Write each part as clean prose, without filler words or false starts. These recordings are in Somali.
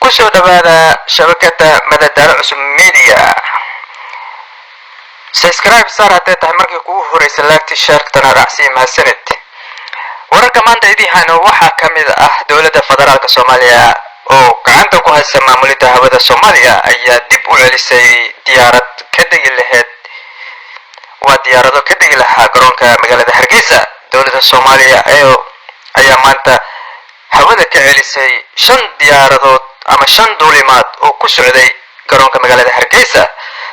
kusoo dhawaada shabakada madadaalo cusub media. Subscribe saar haddii tahay markii kugu horeysa laagti shartana raacsi mahadsanid. Wararka maanta idii hayno waxaa ka mid ah dowladda federaalka Soomaaliya oo gacanta ku haysa maamulidda hawada Soomaaliya ayaa dib u celisay diyaarad ka degi lahayd diyaarado ka degi lahaa garoonka magaalada Hargeysa. Dowladda Soomaaliya ayaa maanta hawada ka celisay 5 diyaaradood ama 5 duulimaad oo ku socday garoonka magaalada Hargeysa.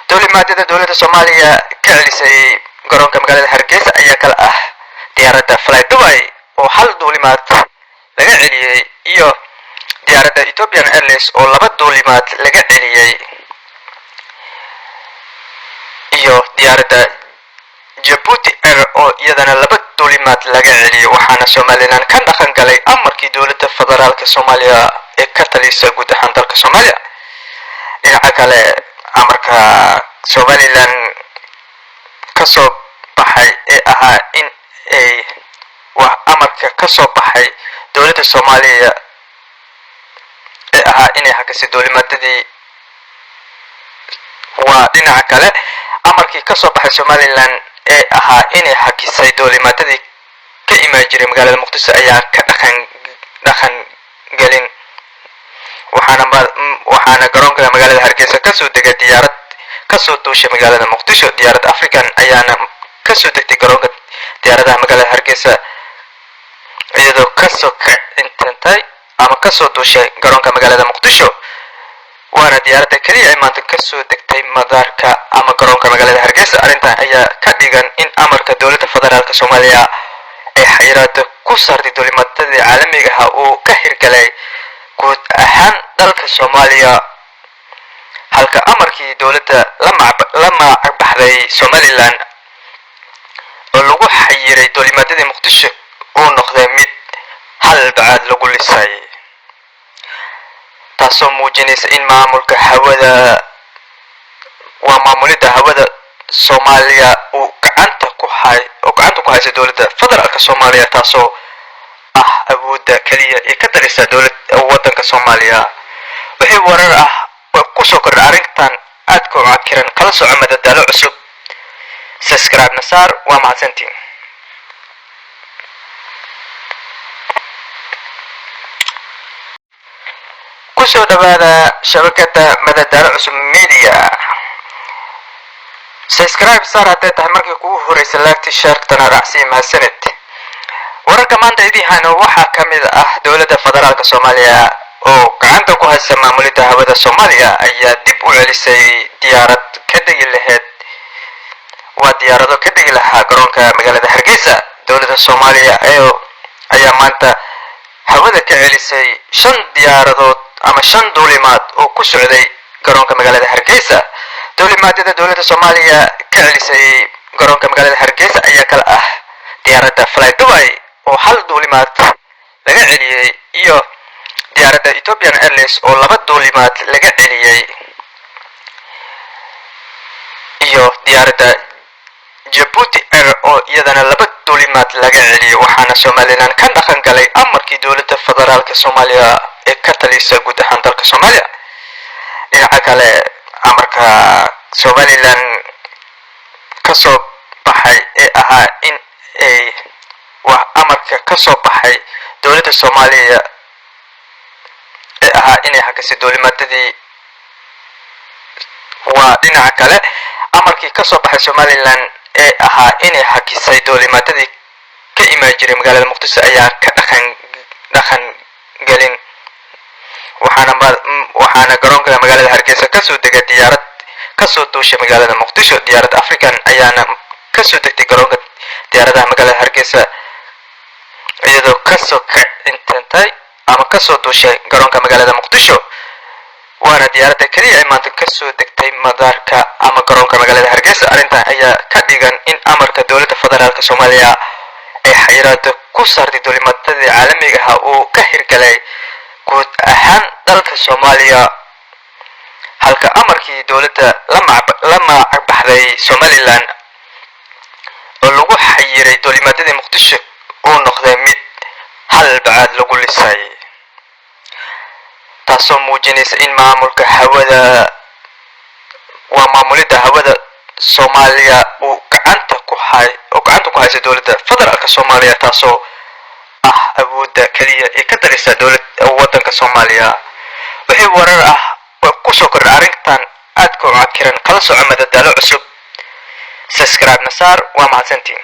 duulimaadyada dowladda Soomaaliya ka celisay garoonka magaalada Hargeysa ayaa kala ah diyaaradda Fly Dubai oo 1 duulimaad laga celiyay iyo diyaaradda Ethiopian Airlines oo 2 duulimaad laga celiyay iyo diyaaradda Djibouti Air oo iyadana 2 duulimaad laga celiyay. waxaana Somaliland ka dhaqan galay amarkii dowladda federaalka Soomaaliya ee ka talisay guud ahaan dalka Soomaaliya. dhinaca kale amarka Somaliland ka soo baxay ee ahaa in ay amarka ka soo baxay dowladda Soomaaliya ee ahaa inay hakisay duulimaadadii dhinaca kale amarkii ka soo baxay Somaliland ee ahaa inay hakisay duulimaadadii ka imaan jiray magaalada Muqdisho ayaa ka dhaqan galin. waxaana garoonka magaalada Hargeysa ka soo degay diyaarad ka soo duushay magaalada Muqdisho. diyaarad African ayaana ka soo degtay garoonka diyaaradaha magaalada Hargeysa iyadoo ka soo kacintay ama ka soo duushay garoonka magaalada Muqdisho. waana diyaaradda kaliya ay maanta ka soo degtay madaarka ama garoonka magaalada Hargeysa. arrintan ayaa ka dhigan in amarka dowladda federaalka Soomaaliya ay xayiraado ku saartay duulimaadadii caalamiga ah oo ka hirgalay guud ahaan dalka Soomaaliya, halka amarkii dowladda la magacbaxday Somaliland oo lagu xayiray duulimaadadii Muqdisho uu noqday mid hal bacaad lagu lisay, taasoo muujinaysa in maamulidda hawada Soomaaliya uu gacanta ku haysa dowladda federaalka Soomaaliya, taasoo ah awoodda kaliya ee ka talisa waddanka Soomaaliya. wixii warar ah oo ku soo kordhay arrintan aadka u cakiran kala soco madadaalo cusub. subscribe nasaar waa mahadsantiin. kusoo dhawaada shabakada madadaalo cusub media. subscribe saar haddii tahay markii kugu horeysa laagti shartana raacsi mahadsanid. wararka maanta idii hayno waxaa ka mid ah dowladda federaalka Soomaaliya oo gacanta ku haysa maamulidda hawada Soomaaliya ayaa dib u celisay diyaarad ka degi lahayd diyaarado ka degi lahaa garoonka magaalada Hargeysa. dowladda Soomaaliya ayaa maanta hawada ka celisay 5 diyaaradood ama 5 duulimaad oo ku socday garoonka magaalada Hargeysa. duulimaadyada dowladda Soomaaliya ka celisay garoonka magaalada Hargeysa ayaa kala ah diyaaradda Fly Dubai oo 1 duulimaad laga celiyay iyo diyaaradda Ethiopian Airlines oo 2 duulimaad laga celiyay iyo diyaaradda Djibouti Air oo iyadana 2 duulimaad laga celiyay. waxaana Somaliland ka dhaqan galay amarkii dowladda federaalka Soomaaliya ee ka talisay guud ahaan dalka Soomaaliya. dhinaca kale amarka Somaliland ka soo baxay ee ahaa in ay amarka ka soo baxay dowladda Soomaaliya ee ahaa inay hakisay duulimaadadii dhinaca kale amarkii ka soo baxay Somaliland ee ahaa inay hakisay duulimaadadii ka imaan jiray magaalada Muqdisho ayaa ka dhaqan galin. waxaana garoonka magaalada Hargeysa ka soo degay diyaarad ka soo duushay magaalada Muqdisho. diyaarad African ayaana ka soo degtay garoonka diyaaradaha magaalada Hargeysa iyadoo ka soo kacintay ama ka soo duushay garoonka magaalada Muqdisho. waana diyaaradda kaliya ay maanta ka soo degtay madaarka ama garoonka magaalada Hargeysa. arrintan ayaa ka dhigan in amarka dowladda federaalka Soomaaliya ay xayiraado ku saartay duulimaadadii caalamiga ah oo ka hirgalay guud ahaan dalka Soomaaliya, halka amarkii dowladda la magacbaxday Somaliland oo lagu xayiray duulimaadadii Muqdisho uu noqday mid hal bacaad lagu lisay, taasoo muujinaysa in maamulka hawada maamulidda hawada Soomaaliya uu gacanta ku hayso dowladda federaalka Soomaaliya, taasoo ah awoodda kaliya ee ka daraysa waddanka Soomaaliya. wixii warar ah ku soo kordhay arrintan aad ku cakiran kala soco madadaalo cusub. subscribe nasaar waa mahadsantiin.